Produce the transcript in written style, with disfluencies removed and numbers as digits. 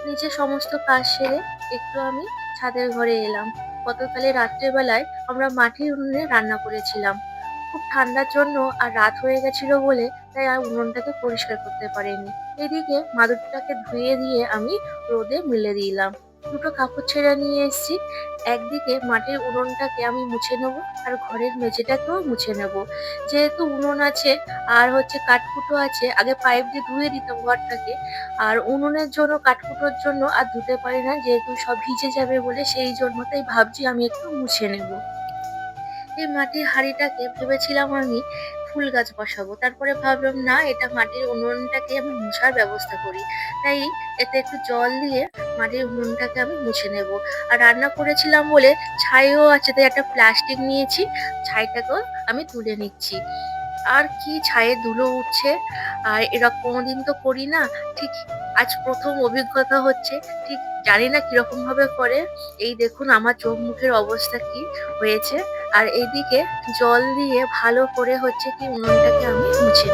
নিচে সমস্ত কাজ সেরে একটু আমি ছাদের ঘরে এলাম। গতকালে রাত্রেবেলায় আমরা মাটির উনুনে রান্না করেছিলাম। খুব ঠান্ডার জন্য আর রাত হয়ে গেছিল বলে তাই আর উনুনটাকে পরিষ্কার করতে পারিনি। এদিকে মাদুরটাকে ধুয়ে দিয়ে আমি রোদে মেলে দিলাম। দুটো কাপড় ছেড়ে নিয়ে এসেছি। একদিকে মাটির উনুনটাকে আমি মুছে নেবো আর ঘরের মেঝেটাকেও মুছে নেবো। যেহেতু উনুন আছে আর কাঠকুটো আছে, আগে পাইপ দিয়ে ধুয়ে দিতাম ঘরটাকে। আর উনুনের জন্য কাঠকুটোর জন্য আর ধুতে পারি না, যেহেতু সব ভিজে যাবে বলে, সেই জন্য তাই ভাবছি আমি একটু মুছে নেব। এই মাটির হাঁড়িটাকে ভেবেছিলাম আমি ফুল গাছ বসাবো, তারপরে ভাবলাম না, এটা মাটির উনুনটাকে আমি মুছার ব্যবস্থা করি। তাই এতে একটু জল দিয়ে মাটির উনুনটাকে আমি মুছে নেব। আর রান্না করেছিলাম বলে ছাইও আছে, তাই একটা প্লাস্টিক নিয়েছি, ছাইটাকেও আমি তুলে নিচ্ছি। আর কি ছাইয়ের ধুলো উঠছে! আর এরকম কোনোদিন তো করি না, ঠিক আজ প্রথম অভিজ্ঞতা হচ্ছে। ঠিক জানি না কিরকম ভাবে করে। এই দেখুন আমার চোখ মুখের অবস্থা কি হয়েছে। আর এইদিকে জল দিয়ে ভালো করে উনুনটাকে আমি মুছে